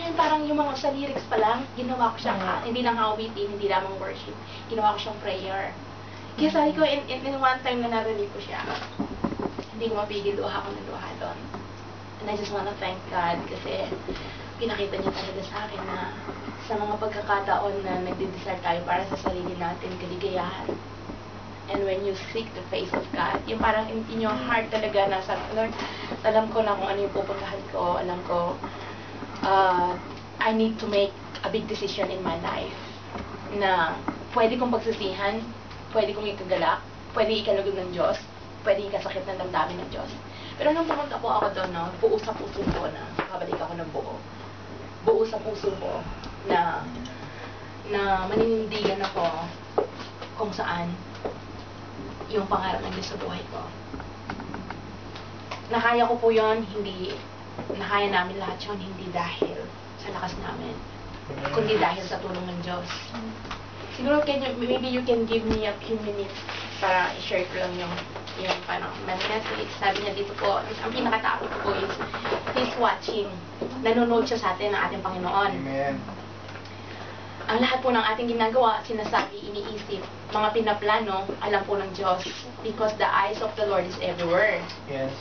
niyo yung parang yung mga sa lyrics pa lang, ginawa ko siyang, hindi lang awitin, hindi lamang worship, ginawa ko siyang prayer. Kaya sabi ko, in one time na narinig ko siya, hindi ko mapigil, luha ko ng luha doon. And I just wanna thank God kasi pinakita niya talaga sa akin na sa mga pagkakataon na nagde-desire tayo para sa sarili natin, kaligayahan. And when you seek the face of God, yung parang in your heart talaga nasa, Lord, alam ko na kung ano yung pupuntahan ko, alam ko, I need to make a big decision in my life na pwede kong pagsisihan, pwede kong ikagalak, pwede ikalugod ng Diyos, pwede ikasakit ng damdamin ng Diyos. Pero nung pumunta po ako doon, no, buo sa puso ko na kabalik ako ng buo. Buo sa puso ko na maninindigan ako kung saan yung pangarap ng Diyos sa buhay ko. Nakaya ko po yun, hindi, nakaya namin lahat yun, hindi dahil sa lakas namin, kundi dahil sa tulong ng Diyos. Siguro, maybe you can give me a few minutes para i-share ko lang yung parang message. Sabi niya dito po, ang pinakatakot ko po is, He's watching. Nanonood siya sa atin ng ating Panginoon. Amen. Ang lahat po ng ating ginagawa, sinasabi, iniisip, mga pinaplano, alam po ng Diyos. Because the eyes of the Lord is everywhere. Yes.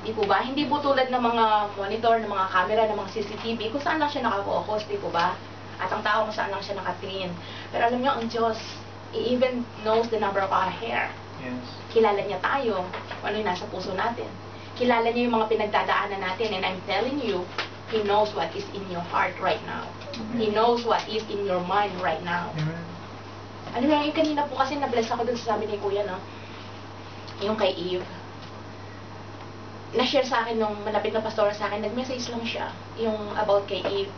Di po ba? Hindi po tulad ng mga monitor, ng mga camera, ng mga CCTV, kung saan lang siya nakafocus, di po ba? At ang tao kung saan lang siya nakatingin. Pero alam niyo, ang Diyos, He even knows the number of our hair. Yes. Kilala niya tayo, kung ano yung nasa puso natin. Kilala niya yung mga pinagdadaanan natin, and I'm telling you, He knows what is in your heart right now. He knows what is in your mind right now. Amen. Ano yung kanina po kasi na-bless ako dun sa sabi ni Kuya, no? Yung kay Eve. Na-share sa akin nung malapit na pastora sa akin, nag-message lang siya, yung about kay Eve.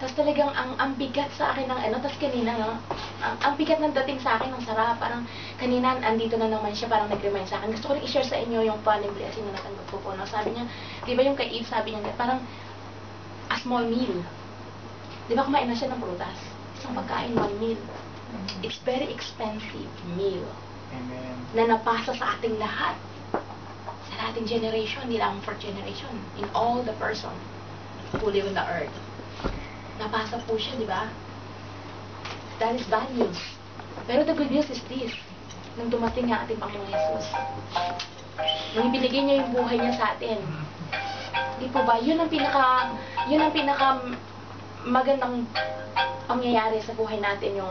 Tapos talagang ang bigat sa akin ng ano, tapos kanina, no? Ang bigat ng dating sa akin, ang sarap. Parang kanina, andito na naman siya, parang nag-remind sa akin. Gusto ko rin i-share sa inyo yung paning blessing na natanggap ko po, no? Sabi niya, di ba yung kay Eve, sabi niya, parang a small meal. Di ba kumain na siya ng prutas? Isang pagkain, one meal. It's very expensive meal. Amen. Na napasa sa ating lahat. Sa ating generation, hindi lang for generation. In all the person who live on the earth. Napasa po siya, di ba? That is bad news. Pero the good news is this. Nung dumating ang ating Panginoong Jesus, nung ibinigay niya yung buhay niya sa atin, di po ba, yun ang pinaka magandang pangyayari sa buhay natin,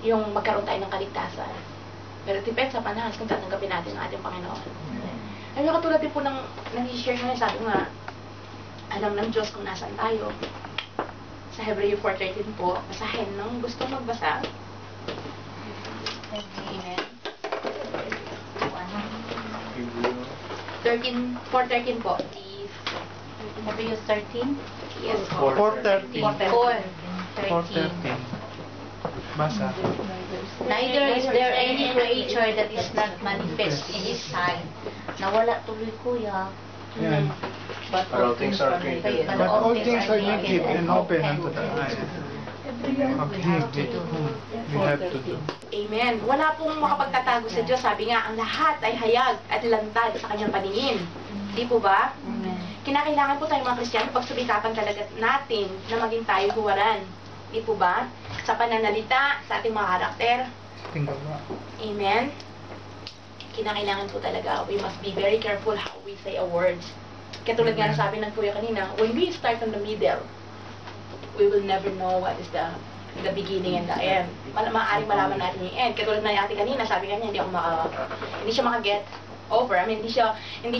yung magkaroon tayo ng kaligtasan. Pero depende sa panahas kung tatanggapin natin ang ating Panginoon. Ano yung katulad din po ng nag-share nga, sabi nga, alam ng Diyos kung nasaan tayo. Sa Hebreo 4:13 po, basahin nung gusto magbasa. Amen. 4:13 po. Hebreo 13? Yes. 4:13. 4:13. Basa. Neither is there any creature that is not manifest in His sight. Nawala tuloy kuya. Yan. But all things are created. But all things are naked and open unto the eyes of Him with whom we have to do. Amen. Wala pong makapagtatago sa Diyos. Sabi nga, ang lahat ay hayag at lantad sa kanyang paningin. Di po ba? Kinakailangan po tayong mga Kristiyano pagsubikapan talaga natin na maging tayo huwaran. Di po ba? Sa pananalita, sa ating mga karakter. Tingnan mo. Amen. Kinakailangan po talaga, we must be very careful how we say our words. Katulad nga na sabi ng Kuya kanina, when we start from the middle, we will never know what is the beginning and the end. Maaaring malaman natin yung end. Katulad na natin kanina, sabi nga niya, hindi siya maka-get over. I mean, hindi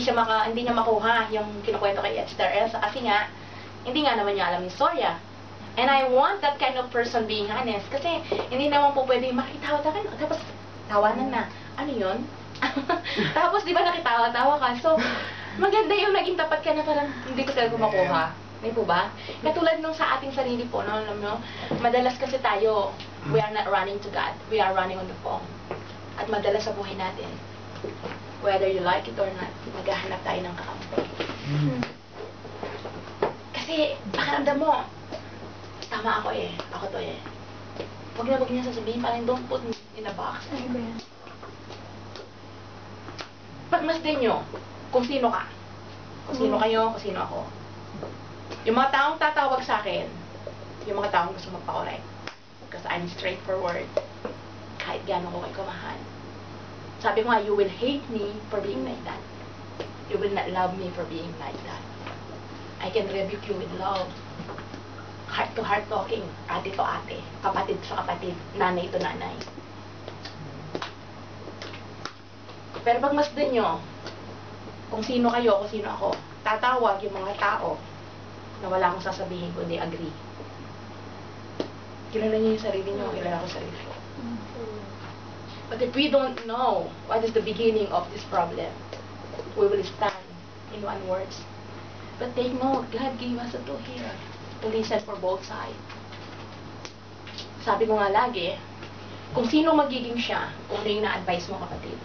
niya makuha yung kinukwento kay Esther Elsa kasi nga, hindi nga naman niya alam yung storya. And I want that kind of person being honest. Kasi hindi naman po pwedeng makitawa-tawa ka, tapos tawanan na. Ano yun? Tapos di ba nakitawa-tawa ka? So, maganda yung naging tapat ka na parang hindi ko talaga makuha. Di po ba? Katulad nung sa ating sarili po, no? Alam mo, madalas kasi tayo, we are not running to God. We are running on the phone. At madalas sa buhay natin, whether you like it or not, maghahanap tayo ng kakampi. Kasi, pakiramdam mo, tama ako eh. Ako to eh. Huwag niya sasabihin, parang don't put me in a box. Ano ba yan? Pagmasdan nyo kung sino ka. Kung sino kayo, kung sino ako. Yung mga taong tatawag sa akin, yung mga taong gusto magpa-correct. Because I'm straightforward. Kahit gano'n ko kayo kamahal. Sabi ko nga, you will hate me for being like that. You will not love me for being like that. I can rebuke you with love. Heart-to-heart talking. Ate to ate. Kapatid sa kapatid. Nanay to nanay. Pero pag masdan nyo, kung sino kayo, kung sino ako, tatawag yung mga tao na wala akong sasabihin kundi agree. Kilala niyo yung sarili niyo, kilala ko sarili ko. But if we don't know what is the beginning of this problem, we will stand in one words. But take note, God gave us a tool here to listen for both sides. Sabi ko nga lagi, kung sino magiging siya, kung ano yung na-advise mo kapatid.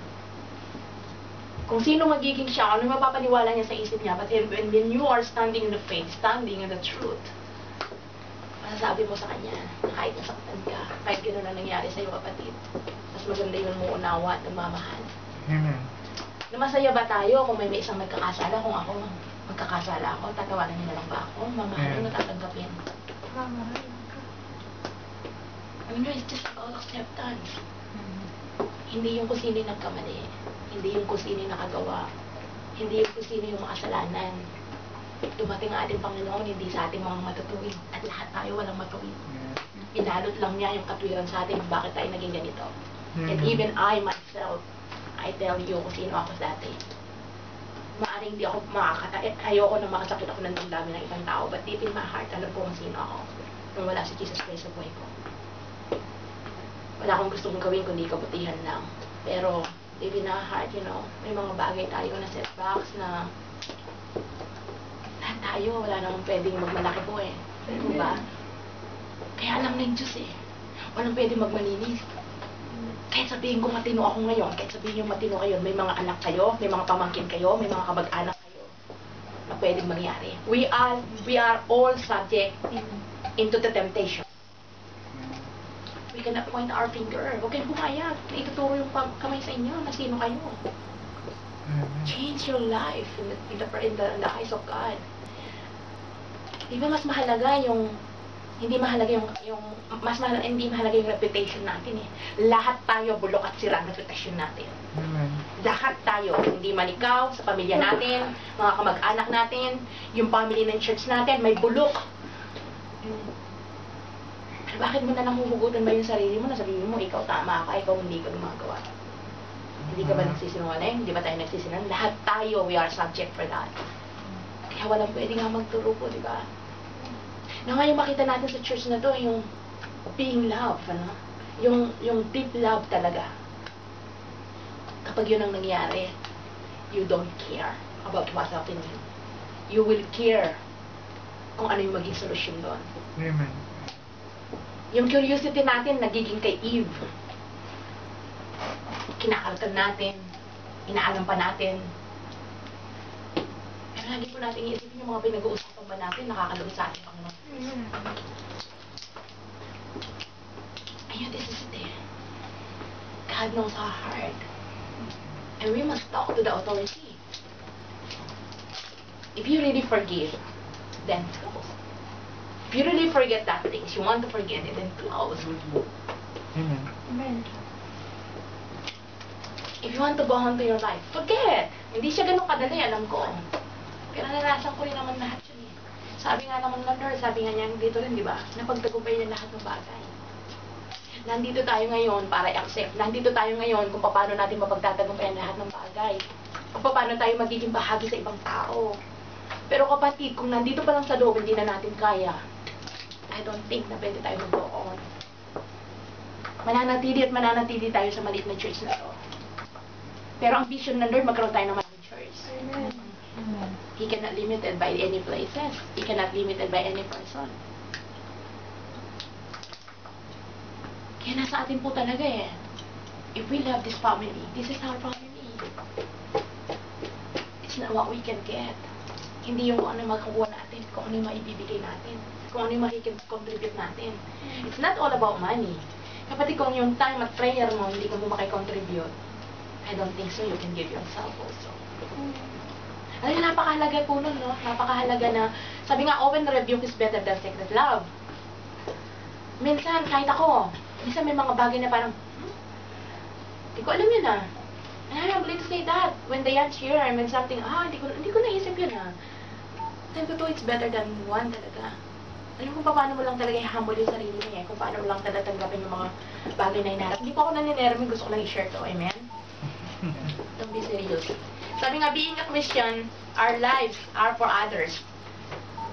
Kung sino magiging siya, ano yung mapapaniwala niya sa isip niya, but when you are standing in the faith, standing in the truth, masasabi mo sa kanya, na kahit nasaktan ka, kahit gano'n na nangyari sa'yo kapatid, mas maganda yun mo unawa at nagmamahal. Amen. Na masaya ba tayo kung may isang nagkakasala? Kung ako, magkakasala ako, tatawanan niya na lang ba ako? Mamahalin o tatanggapin? Mamahalin ka. I mean, it's just about acceptance. Hindi yung kung sino yung nagkamali. Hindi yung kung sino yung nakagawa. Hindi yung kung sino yung makasalanan. Dumating ang ating Panginoon, hindi sa ating mga matutuwid. At lahat tayo walang matuwid. Pinalot lang niya yung katwiran sa atin, bakit tayo naging ganito. And even I myself, I tell you kung sino ako dati. Maaring hindi ako ayoko na makasakit ako ng damdamin ng ibang tao, but deep in my heart, alam ko kung sino ako. Nung wala si Jesus Christ sa buhay ko. Wala akong gustong gawin kundi kabutihan lang. Pero, deep in our heart, you know, may mga bagay tayo na setbacks na lahat tayo, wala namang pwedeng magmalaki po eh. Diba? Kaya alam ng Diyos eh. Walang pwedeng magmalinis. Kahit sabihin ko matino ako ngayon, kahit sabihin yung matino kayo, may mga anak kayo, may mga pamangkin kayo, may mga kamag-anak kayo na pwedeng mangyari. We are all subject into the temptation. We cannot point our finger. Huwag kayong pumayag. Ituturo yung kamay sa inyo na sino kayo. Change your life in the eyes of God. Di ba mas mahalaga yung hindi mahalaga yung reputation natin eh. Lahat tayo bulok at sira ang reputation natin. Lahat tayo, hindi man ikaw, sa pamilya natin, mga kamag-anak natin, yung family ng church natin, may bulok. Bakit mo na lang huhugutan ba yung sarili mo? Nasabihin mo, ikaw tama ka, ikaw hindi ka gumagawa. Hindi ka ba nagsisinungaling? Hindi ba tayo nagsisinungaling? Lahat tayo, we are subject for that. Kaya walang pwede nga magturo po, di ba? Na ngayon makita natin sa church na to, yung being love, ano? Yung deep love talaga. Kapag yun ang nangyari, you don't care about what's happening. You will care kung ano yung maging solusyon doon. Amen. Yung curiosity natin, nagiging kay Eve. Kinakalkan natin, inaalam pa natin. Pero lagi po natin iisipin yung mga pinag-uusapan ba natin, nakakaluwi sa ating Panginoon. Ayun, this is it. God knows our heart. And we must talk to the authority. If you really forgive, then close. If you really forget that things, you want to forget it, then close. Amen. Amen. If you want to go on to your life, forget. Hindi siya ganun kadali, alam ko. Pero naranasan ko rin naman lahat yun eh. Sabi nga naman ng Lord, sabi nga niya dito rin, di ba? Napagtagumpay niya lahat ng bagay. Nandito tayo ngayon para i-accept. Nandito tayo ngayon kung paano natin mapagtatagumpayan lahat ng bagay. Kung paano tayo magiging bahagi sa ibang tao. Pero kapatid, kung nandito pa lang sa loob, hindi na natin kaya, I don't think na pwede tayo mag-go on. Mananatili tayo sa maliit na church na to. Pero ang vision ng Lord, magkaroon tayo ng malaking church. Amen. He cannot limited by any places. He cannot limited by any person. Kaya nasa atin po talaga eh. If we love this family, this is our family. It's not what we can get. Hindi yung kung ano yung makakuha natin, kung ano yung maibibigay natin, kung ano yung makikontribute natin. It's not all about money. Kapatid, kung yung time at prayer mo, hindi ka mo makikontribute, I don't think so. You can give yourself also. Ano, napakahalaga po nun, no? Napakahalaga na, sabi nga, open rebuke is better than secret love. minsan, kahit ako, minsan may mga bagay na parang, hindi ko alam yun ah. I'm going to say that. When the yachts here, I mean something, hindi ko naisip yun ah. Sabi ko, it's better than one talaga. Alam mo kung paano mo lang talaga i-humble yung sarili mo eh. Kung paano mo lang talaga tanggapin yung mga bagay na hinaharap. Hindi ko ako naninermi, gusto ko lang i-share to. Amen? Don't be serious. Sabi nga, being a Christian, our lives are for others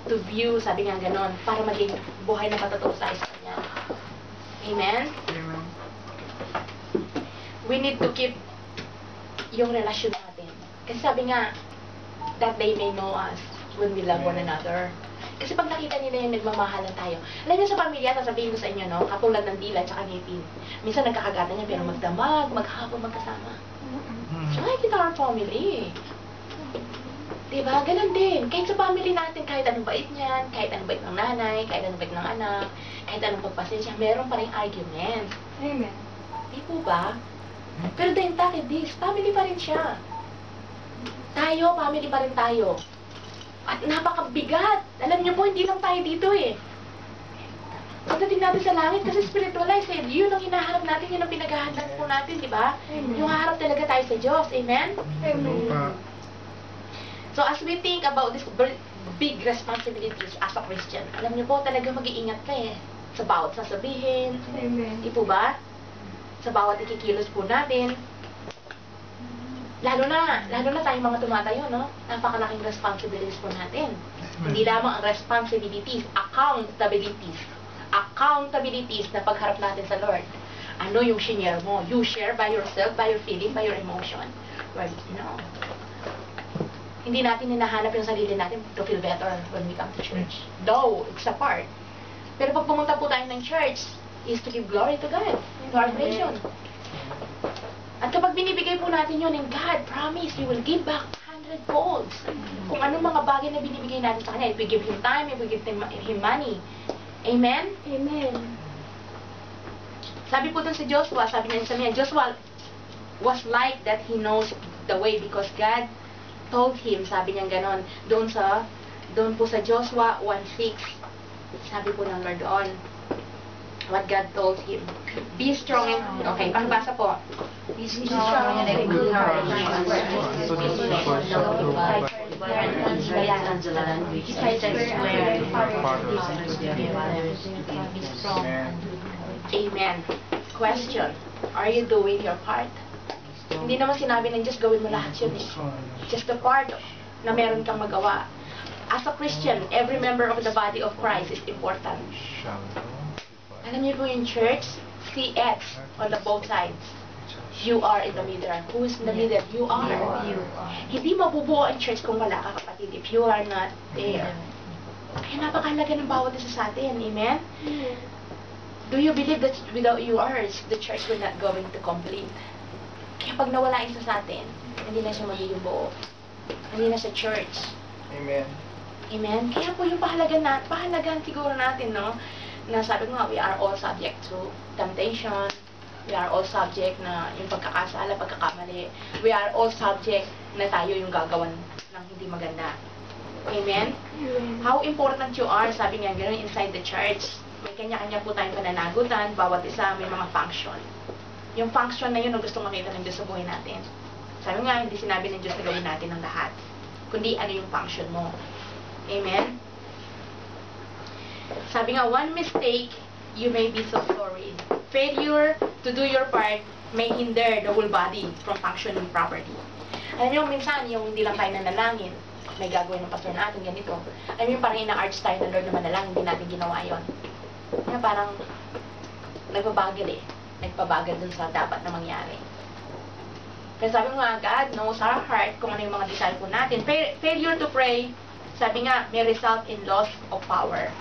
to view, sabi nga ganon, para maging buhay na patotoo sa Kanya. Amen? Amen. We need to keep yung relasyon natin. Kasi sabi nga, that they may know us when we love one another. Kasi pag nakita nila yung nagmamahalan tayo, alam niyo sa pamilya, sasabihin ko sa inyo, no, katulad ng dila at saka ngipin. Minsan nagkakagatan niya, pero magdamag, maghapon, magkasama. So, like in our family. Diba? Ganon din. Kahit sa family natin, kahit anong bait niyan, kahit anong bait ng nanay, kahit anong bait ng anak, kahit anong pagpasensya, meron pa rin argument. Amen. Di po ba? Pero the intact is this, family pa rin siya. Tayo, family pa rin tayo. At napakabigat. Alam niyo po, hindi lang tayo dito eh. Pagdating natin sa langit, kasi spiritualize eh. Yun ang hinaharap natin, yun ang pinaghahandaan po natin, di ba? Yung haharap talaga tayo sa Diyos. Amen? Amen. So as we think about this big responsibilities as a Christian, alam niyo po, talaga mag-iingat ka eh. Sa bawat sasabihin. Amen. Di po ba? Sa bawat ikikilos po natin. Lalo na tayong mga tumatayo, no? Napakalaking responsibilities po natin. Hindi lamang ang responsibilities, accountabilities na pagharap natin sa Lord. Ano yung share mo? You share by yourself, by your feeling, by your emotion. Well, hindi natin hinahanap yung sarili natin to feel better when we come to church. Though, it's a part. Pero pag pumunta po tayo ng church, is to give glory to God, to our creation. At kapag binibigay po natin yun, and God promise, He will give back 100 folds. Kung anong mga bagay na binibigay natin sa Kanya, if we give Him time, if we give Him money. Amen? Amen. Sabi po dun sa Joshua, sabi niya sa niya, Joshua was like that he knows the way because God told him, sabi niya ganon, doon po sa Joshua 1:6, sabi po ng Lord doon, what God told him. Be strong and... Okay, pakibasa po. Be strong and a good heart. Amen. Question. Are you doing your part? Hindi naman sinabi ng Diyos gawin mo lahat yun eh. Just the part na meron kang magawa. As a Christian, every member of the body of Christ is important. Alam niyo po yung church, CX on the both sides. You are in the middle. Who is in the middle? You are. Hindi mabubuo ang church kung wala ka, kapatid, if you are not there. Kaya napakahalaga ng bawat isa sa atin. Amen? Do you believe that without yours, the church will not going to complete? Kaya pag nawala isa sa atin, hindi na siya magiging buo. Hindi na siya church. Amen. Amen? Kaya po yung pahalagan siguro natin, no? Na sabi ko nga, we are all subject to temptation. We are all subject na yung pagkakasala, pagkakamali. We are all subject na tayo yung gagawan ng hindi maganda. Amen? How important you are, sabi nga gano'n, inside the church. May kanya-kanya po tayong pananagutan, bawat isa may mga function. Yung function na yun ang gusto makita ng Diyos sa buhay natin. Sabi nga, hindi sinabi ng Diyos na gawin natin ang lahat. Kundi ano yung function mo. Amen? Sabi nga, one mistake, you may be so sorry. Failure to do your part may hinder the whole body from functioning properly. Alam niyo, minsan, yung hindi lang tayo nanalangin, may gagawin ng pastor natin, ganito. Alam niyo, parang ina-arch tayo ng Lord na manalangin, hindi natin ginawa yun. Kaya parang, nagbabagal eh. Nagpabagal dun sa dapat na mangyari. Kaya sabi nga, God knows our heart kung ano yung mga desire po natin. Failure to pray, sabi nga, may result in loss of power.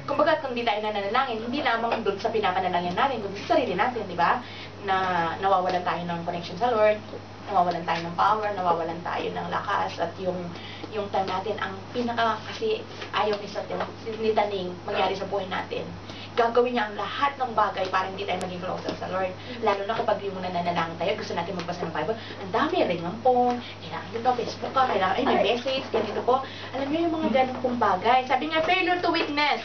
Kumbaga, kung di tayo nananalangin, hindi lamang doon sa pinapanalangin natin, kundi sa sarili natin, di ba? Na nawawalan tayo ng connection sa Lord, nawawalan tayo ng power, nawawalan tayo ng lakas, at yung time natin, ang pinaka, kasi ayaw ni Taning mangyari sa buhay natin. Gagawin niya ang lahat ng bagay para hindi tayo maging closer sa Lord. Lalo na kapag yung nananalangin tayo, gusto natin magbasa ng Bible, ang dami, ring ng phone, kailangan dito, Facebook ka, kailangan, may message, ganito po. Alam niyo yung mga ganun pong bagay. Sabi nga, failure to witness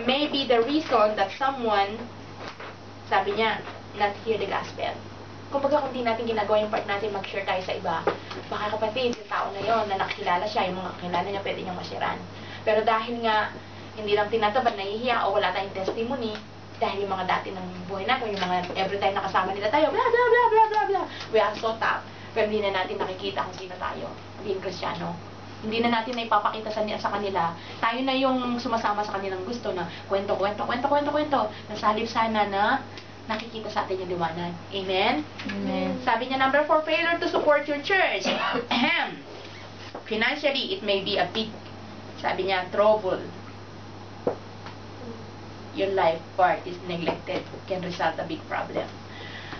Maybe the reason that someone, sabi niya, not hear the gospel. Kumbaga kung di natin ginagawa yung part natin, mag-share tayo sa iba, baka kapatid, yung tao na yon na nakilala siya, yung mga kakilala niya, pwede niyang masyaran. Pero dahil nga, hindi lang tinatabad, nahihiya, o wala tayong testimony, dahil yung mga dati ng buhay natin, yung mga every time nakasama nila tayo, blah, blah, blah, blah, blah, blah, we are so top. Pero hindi na natin nakikita kung sino tayo, being Kristiyano. Hindi na natin na ipapakita sa kanila. Tayo na yung sumasama sa kanilang gusto na kwento. Nasa halip sana na nakikita sa atin yung liwanag. Amen? Amen. Sabi niya, number 4, failure to support your church. Financially, it may be a big, sabi niya, trouble. Your life part is neglected. Can result a big problem.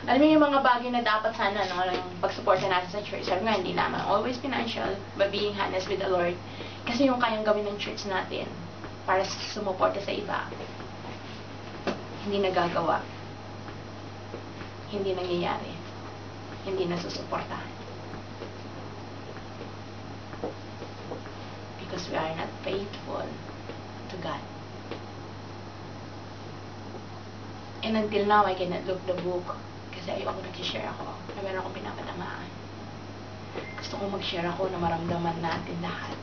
Alam mo yung mga bagay na dapat sana, no, yung pag-suporta natin sa church, sabi nga, hindi lamang always financial, but being honest with the Lord. Kasi yung kayang gawin ng church natin para sumuporta sa iba, hindi nagagawa. Hindi nangyayari. Hindi nasusuportahan. Because we are not faithful to God. And until now, I cannot look the book kasi ayoko nag-share ako na meron akong pinapatamaan. Gusto kong mag-share ako na maramdaman natin lahat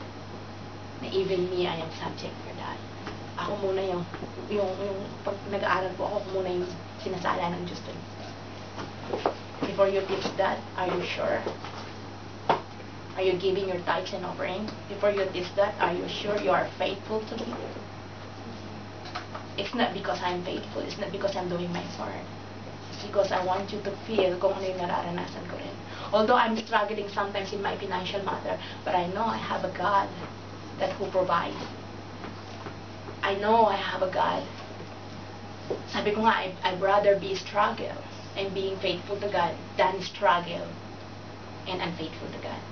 na even me, I am subject for that. Ako muna yung pag nag-aaral po ako muna yung sinasala ng Diyos to. Before you teach that, are you sure? Are you giving your tithes and offering? Before you teach that, are you sure you are faithful to me? It's not because I'm faithful. It's not because I'm doing my part. It's because I want you to feel kung ano yung nararanasan ko rin. Although I'm struggling sometimes in my financial matter, but I know I have a God that who provides. I know I have a God. Sabi ko nga, I'd rather be struggle and being faithful to God than struggle and unfaithful to God.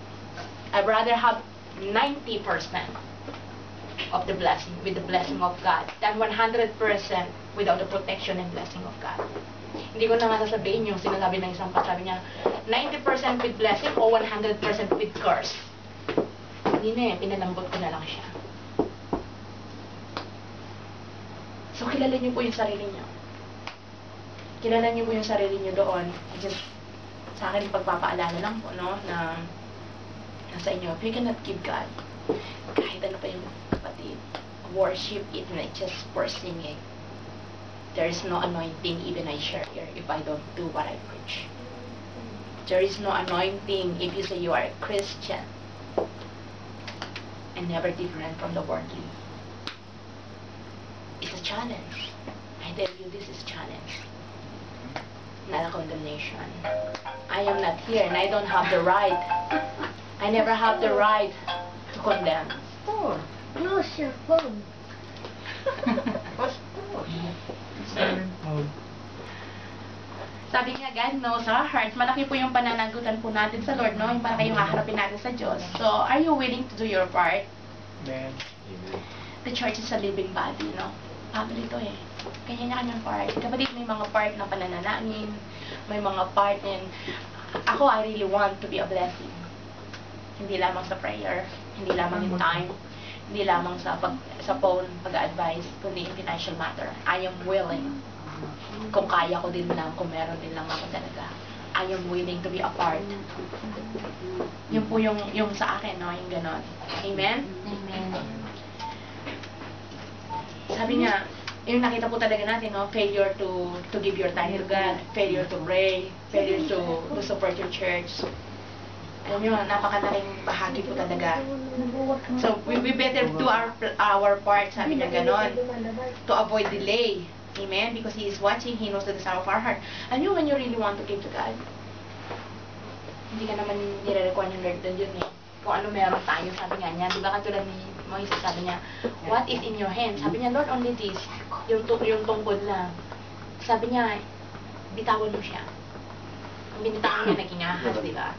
I'd rather have 90% of the blessing with the blessing of God than 100% without the protection and blessing of God. Hindi ko na nga sasabihin yung sinasabi ng isang sabi niya 90% with blessing o 100% with curse. Hindi na eh, pinalambot ko na lang siya. So, kilala niyo po yung sarili niyo. Kilala niyo po yung sarili niyo doon. Just, sa akin, pagpapaalala lang po, no, na nasa inyo, if you cannot give God, kahit ano pa yung kapatid, worship it, not just for singing. There is no anointing even I share here if I don't do what I preach. There is no anointing if you say you are a Christian and never different from the worldly. It's a challenge. I tell you, this is a challenge. Not a condemnation. I am not here and I don't have the right. I never have the right to condemn. Oh, close your phone. Sabi niya, God knows our hearts. Malaki po yung pananagutan po natin sa Lord, no? Yung para kayong haharapin natin sa Diyos. So, are you willing to do your part? Amen. The church is a living body, no? Family to eh. Kanya-kanyang part. Kapatid, may mga part na pananalangin, may mga part and ako, I really want to be a blessing. Hindi lamang sa prayer, hindi lamang in time, hindi lamang sa phone, pag-advise, kundi in financial matter. I am willing. Kung kaya ko din lang, kung meron din lang ako talaga. I am willing to be a part. Yun po yung sa akin, no? Yung ganon. Amen? Amen. Sabi niya, yung nakita po talaga natin, no? Failure to give your time to God, failure to pray, failure to support your church. Alam niyo, napakalaking bahagi po talaga. So, we better do our part, sabi niya ganon, to avoid delay. Amen? Because He is watching, He knows the desire of our heart. Alam niyo, when you really want to give to God, hindi ka naman nire-require yung Lord doon yun eh. Kung ano meron tayo, sabi nga niya. Di ba katulad ni Moises, sabi niya, what is in your hand? Sabi niya, Lord, only this. Yung tungkod lang. Sabi niya, bitawan mo siya. Ang binitawan niya, naging ahas, di ba?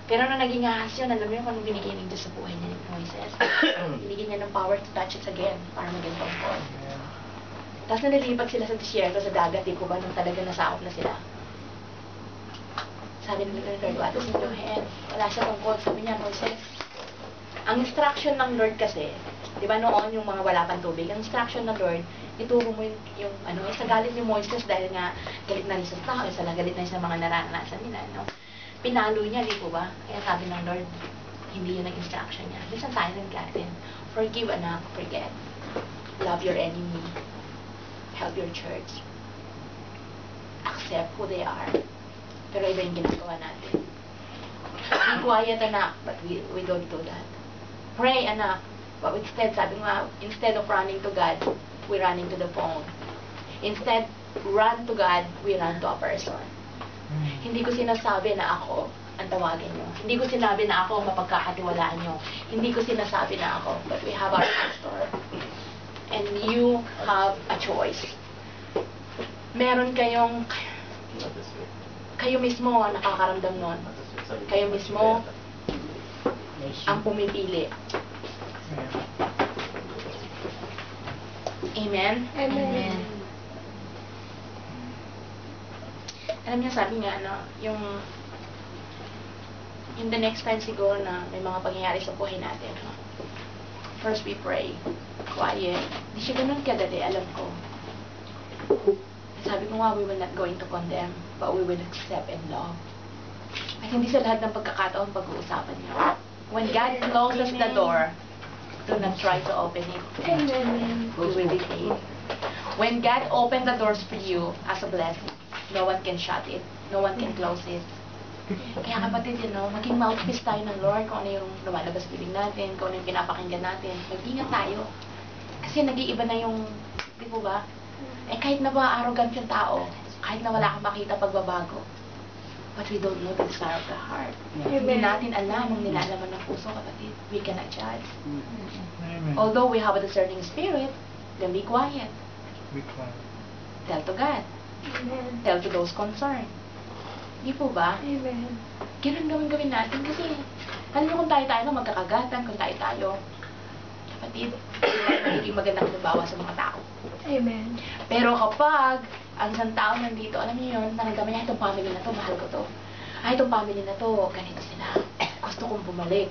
Pero nung naging ahas yun, alam mo yun kung anong binigyan ng Diyos sa buhay niya ni Moises? Binigyan niya ng power to touch it again para maging tungkod. Tapos na nalipag sila sa disyerto, sa dagat, di po ba, nung talaga nasaop na sila. Sabi nila ng Lord, what is in your hand? Wala siya tungkol. Sabi niya, Moises, ang instruction ng Lord kasi, Di ba noon, yung mga wala pang tubig, ang instruction ng Lord, ituro mo yung ano, sa galit ni Moises dahil nga galit na rin sa tao, galit na rin sa mga naranasan nila, no? Pinalo niya, di po ba? Kaya sabi ng Lord, hindi yun ang instruction niya. Minsan tayo nag-gatin. Forgive, anak, forget. Love your enemy. Help your church. Accept who they are. Pero iba yung ginagawa natin. Be quiet, anak, but we don't do that. Pray, anak, but instead, sabi nga, instead of running to God, we running to the phone. Instead, run to God, we run to a person. Hindi ko sinasabi na ako ang tawagin nyo. Hindi ko sinabi na ako ang mapagkakatiwalaan nyo. Hindi ko sinasabi na ako. But we have our pastor. And you have a choice. Meron kayong, kayo mismo ang nakakaramdam nun. Kayo mismo ang pumipili. Amen? Amen. Alam niyo, sabi nga, ano, yung in the next time siguro na may mga pangyayari sa buhay natin, no? First we pray. Quiet. Di siya ganun kadali, alam ko. Sabi ko nga, we will not going to condemn, but we will accept and love. At hindi sa lahat ng pagkakataon pag-uusapan niyo. When God closes the door, do not try to open it. Amen. You will be paid. When God opened the doors for you as a blessing, no one can shut it. No one can close it. Kaya kapatid, maging mouthpiece tayo ng Lord kung ano yung lumalabas bibig natin, kung ano yung pinapakinggan natin. Mag-ingat tayo. Kasi nag-iiba na yung, di po ba? Eh kahit na ba arrogant yung tao, kahit na wala kang makita pagbabago, but we don't know the desire of the heart. Hindi natin alam ang nilalaman ng puso, kapatid. We cannot judge. Amen. Although we have a discerning spirit, then be quiet. Be quiet. Tell to God. Amen. Tell to those concerned. Di po ba? Amen. Ganun gawin natin kasi alam mo kung tayo na magkakagatan, kung tayo kapatid, magiging magandang halimbawa sa mga tao. Amen. Pero kapag ang isang tao nandito, alam niyo yun, naramdaman niya, itong family na to, mahal ko to. Itong family na to, ganito sila. Gusto kong bumalik.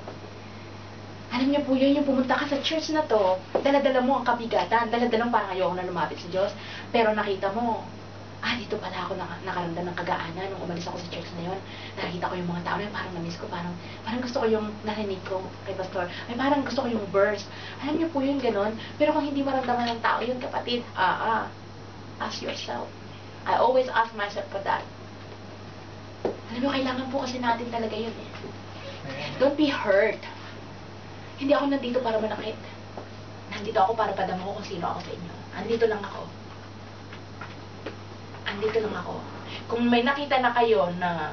Alam niyo po yun, yung pumunta ka sa church na to, dala-dala mo ang kabigatan, dala-dala mo parang ayoko na lumapit sa Diyos, pero nakita mo, dito pala ako nakaramdam ng kagaanan nung umalis ako sa church na yun. Nakita ko yung mga tao na yun, parang na-miss ko, parang gusto ko yung narinig ko kay Pastor. Parang gusto ko yung verse. Alam niyo po yun, ganon. Pero kung hindi maramdaman ng tao yun, kapatid, ask yourself. I always ask myself for that. Alam niyo, kailangan po kasi natin talaga yun eh. Don't be hurt. Hindi ako nandito para manakit. Nandito ako para padama ko kung sino ako sa inyo. Andito lang ako. Andito lang ako. Kung may nakita na kayo na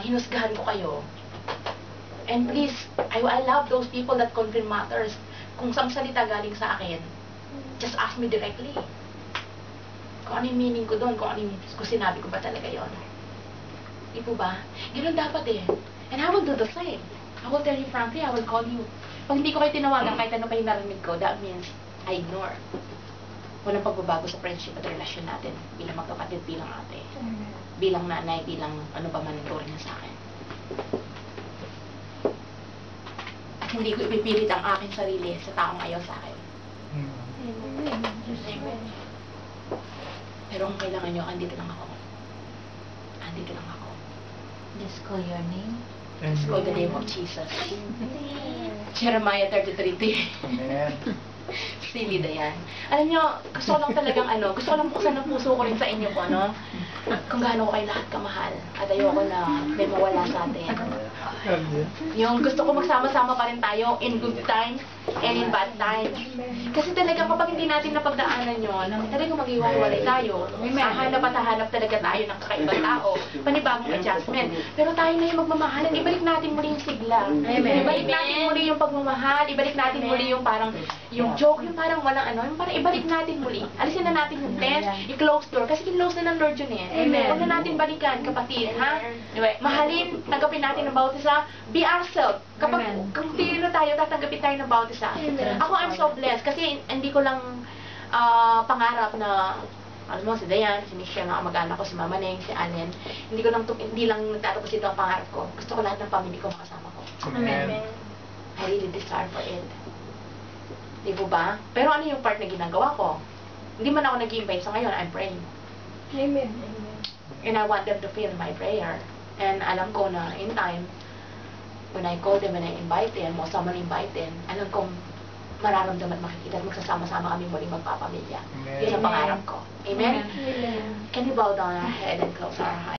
hinusgahan ko kayo, and please, I love those people that confirm matters. Kung saan salita galing sa akin, just ask me directly. Kung ano yung meaning ko doon, kung sinabi ko ba talaga yon. Di po ba? Ganun dapat eh. And I will do the same. I will tell you frankly, I will call you. Pag hindi ko kayo tinawagan, kahit ano pa yung narinig ko, that means I ignore. Walang pagbabago sa friendship at relasyon natin bilang magkapatid, bilang ate, bilang nanay, bilang ano ba man ito rin sa akin. At hindi ko ipipilit ang aking sarili sa taong ayaw sa akin. Amen. Pero kung kailangan nyo, andito lang ako. Andito lang ako. Just call your name. Let's call the name of Jesus. Jeremiah 33:3. Amen. Silly na yan. Alam nyo, gusto ko lang talagang gusto ko lang buksan ng puso ko rin sa inyo po, kung gaano ko kayo lahat kamahal. At ayoko na may mawala sa atin. Yung gusto ko magsama-sama pa rin tayo in good times and in bad times. Kasi talaga kapag hindi natin napagdaanan yun, talagang mag-iwalay tayo. Hahanap at hahanap talaga tayo ng kakaibang tao. Panibagong adjustment. Pero tayo na yung magmamahalan. Ibalik natin muli yung sigla. Ibalik natin muli yung pagmamahal. Ibalik natin muli yung parang yung joke, yung parang walang yung parang ibalik natin muli. Alisin na natin yung tense, i-close door. Kasi kinlose na ng Lord yun eh. Huwag na natin balikan, kapatid, ha? Mahalin, tanggapin natin ng bawat isa. Be ourselves. Kapag kung tino tayo, tatanggapin tayo ng bawat isa. Ako, I'm so blessed. Kasi hindi ko lang pangarap na alam mo, si Dayan, si Michelle, mga mag-anak ko, si Mama Neng, si Allen. Hindi lang nagtatapos ito ang pangarap ko. Gusto ko lahat ng pamilya ko makasama ko. Amen. I really desire for it. Di po ba? Pero ano yung part na ginagawa ko? Hindi man ako nag-invite sa ngayon, I'm praying. Amen. And I want them to feel my prayer. And alam ko na in time, when I call them, when I invite them, or someone invite them, alam kong mararamdaman at makikita at magsasama-sama kami muling magpapamilya. Amen. Yun ang pangarap ko. Amen? Amen. Can we bow down our head and close our eyes?